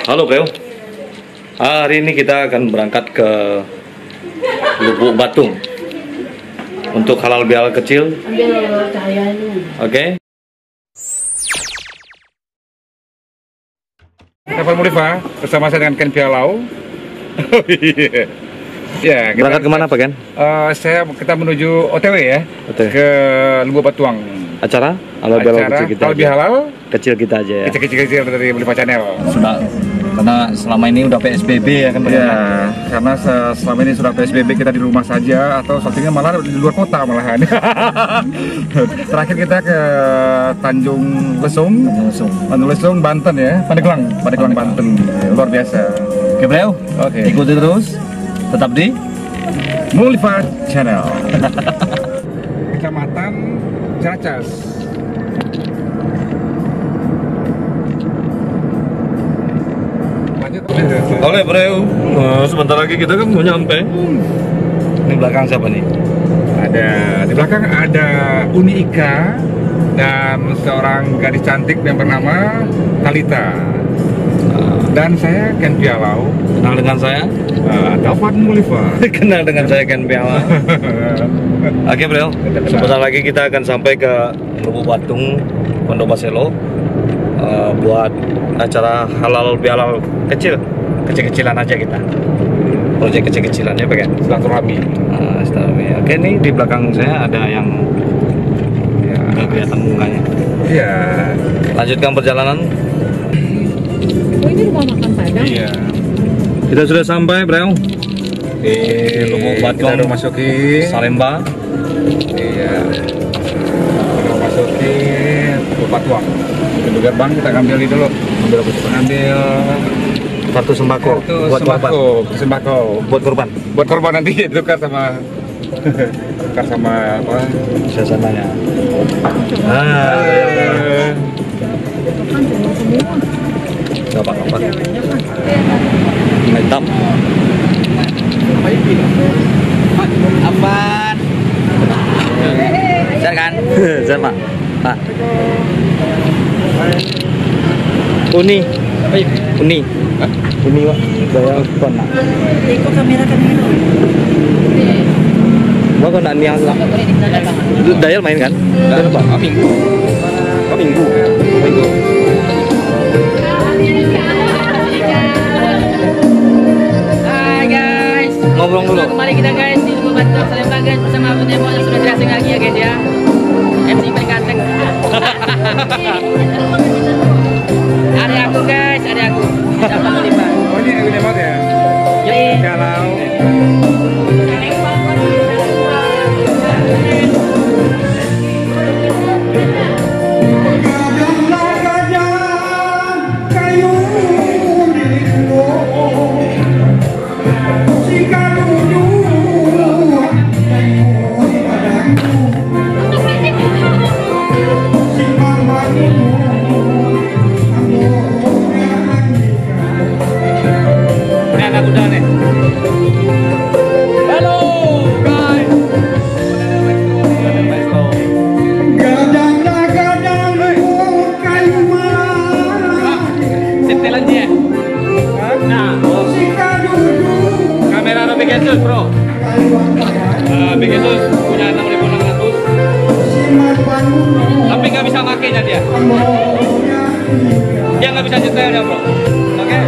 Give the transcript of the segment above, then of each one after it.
Halo Bro, hari ini kita akan berangkat ke Lubuk Batung untuk halal bihalal kecil. Ambil cahaya ini. Oke. Kita Mulifah bersama saya dengan Ken Pialau. Ya, Berangkat kemana Pak Ken? Kita menuju OTW ya, OTW. ke Lubuk Batuang. Acara halal bihalal kecil kita halal aja. bihalal Kecil kita aja ya. kecil-kecil dari Mulifah Channel. Sudah, karena selama ini udah PSBB ya kan Pak Ken? Ya, karena selama ini sudah PSBB kita di rumah saja atau satunya malah di luar kota malahan. Terakhir kita ke Tanjung Lesung, Banten ya, Pandeglang Banten. Luar biasa. Oke Bro, Oke. ikuti terus, tetap di Mulifah Channel. Kecamatan Ciracas. Lanjut. Oke Bro, sebentar lagi kita kan mau nyampe. Ini belakang siapa nih? Di belakang ada Uni Ika dan seorang gadis cantik yang bernama Talita. Dan saya Ken Pialau. Kenal dengan saya? Taufan Mulifah. Kenal dengan saya Ken Pialau. Oke Bro, sebentar lagi kita akan sampai ke Lubuk Batung, Pondok Baselo, buat acara halal bihalal kecil-kecilan aja kita. Proyek kecil-kecilan ya Pak Ken? Silaturahmi. Silaturahmi. Oke, nih di belakang saya ada yang nggak kelihatan mukanya. Iya. Lanjutkan perjalanan. Oh, ini rumah makan Padang. Iya. Kita sudah sampai Bro di Lubuk Kita Batung, udah masuki. Salemba. Iya. Udah masuki Lubuk Batuang. Pintu gerbang kita ambil ini dulu. Ambil Kartu sembako buat korban. Sembako. Buat korban nanti tukar sama apa? Suasananya. Kan cuma semua. Gak apa-apa. Ceweknya kan. Hitam. Apaan? Jangan kan? Jangan Pak. Pak. Uni. Uni. Uni Pak. Saya kena. Ikut kamera. Mau kena niang lah. Dayal main kan? Dayal Pak. Minggu. Minggu. Hai guys. Ngobrol dulu. Kembali kita guys di Lubuk Batung Salemba guys bersama Abu Temo yang sudah tidak asing lagi ya guys ya. MC paling ganteng. Ada aku guys, ada aku. Siapa Mulifah? Oh ini Uni Mot ya? Yoi. Pialau. Ini anak udah nih. Halo guys. Setelan dia. Nah, Kamera Big Asus Bro. Big Asus punya 6600. Tapi nggak bisa makainya dia. Dia nggak bisa nyetelnya Bro. Oke.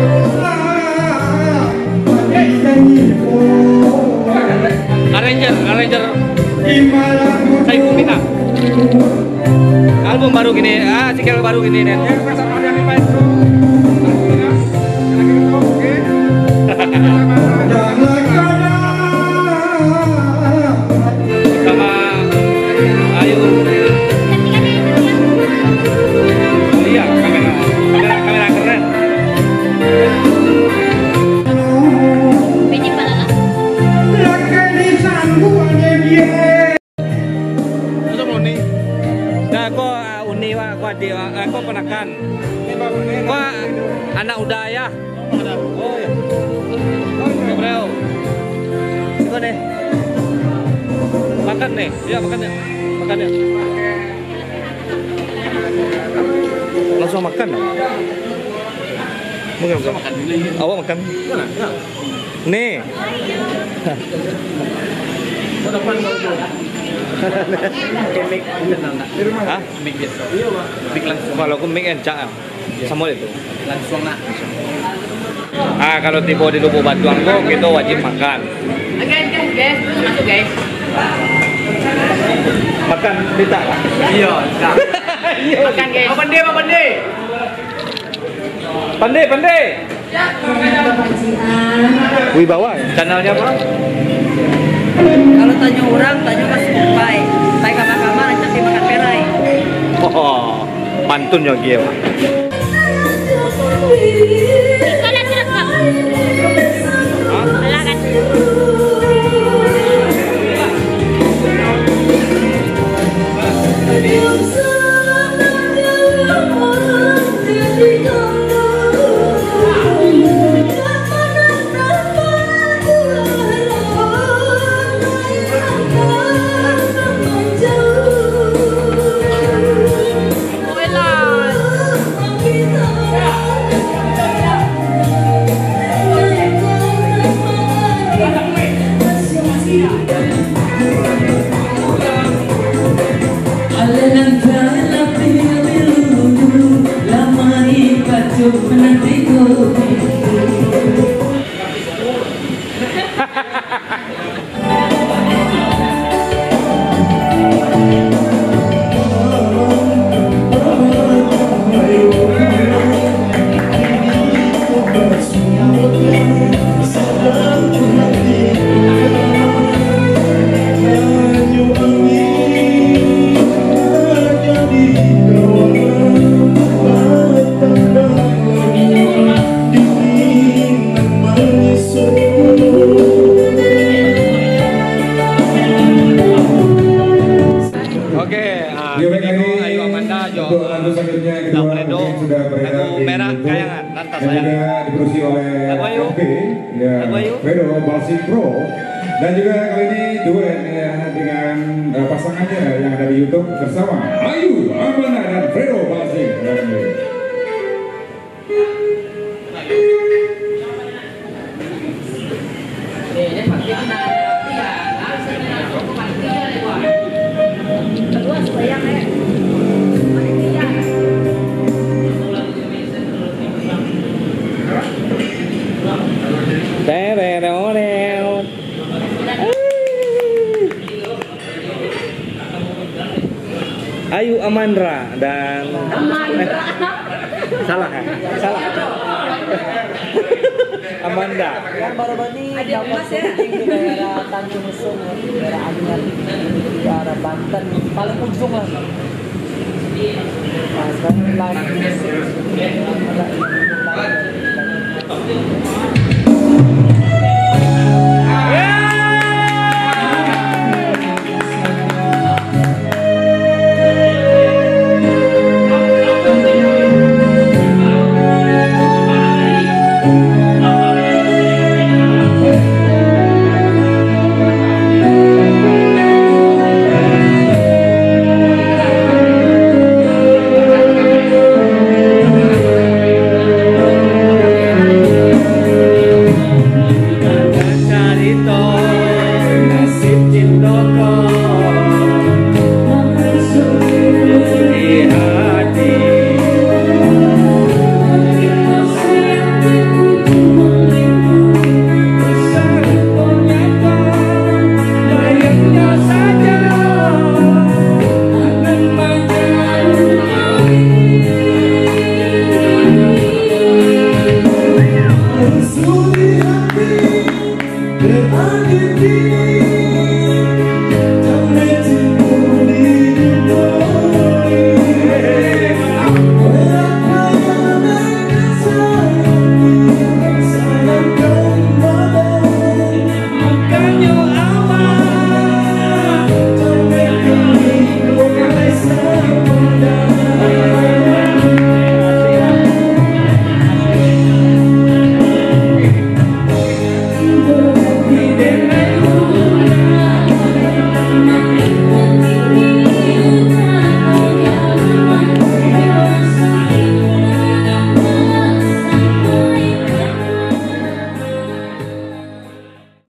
Arranger saya minta album baru gini, single baru gini nih. Sama Ayu. Iya, kamera keren. Nah, kok uni wa kok di kok ponakan. Kok anak udah ya? Oh ya. Oke, Bro. Kok deh. Makan nih. Iya, makan ya. Makan ya. Langsung makan dong. Bukan. Awak makan. Nih. Hah? Kalau aku mik encak sama itu. Langsung nak. Kalau tiba di Lubuk Batuang kok kita wajib makan. Guys, masuk guys. Makan tidak lah. Iya, makan guys. Pandai. Wibawa, channelnya apa? Kalau tanya orang, tanya pas pai. Pai kamar-kamar, nanti makan perai. Oh, pantun ya dia. Fredo Balsing Pro, dan juga kali ini duet ya dengan pasangannya yang ada di YouTube bersama Ayu Amanda dan Fredo Balsing. Ayu Amandra dan salah kan? Salah. Amanda. Yang baru-baru ini dapat syuting di daerah Tanjung Lesung, daerah Anyar, di arah Banten, paling ujung lah. Nah, sekarang live musik ada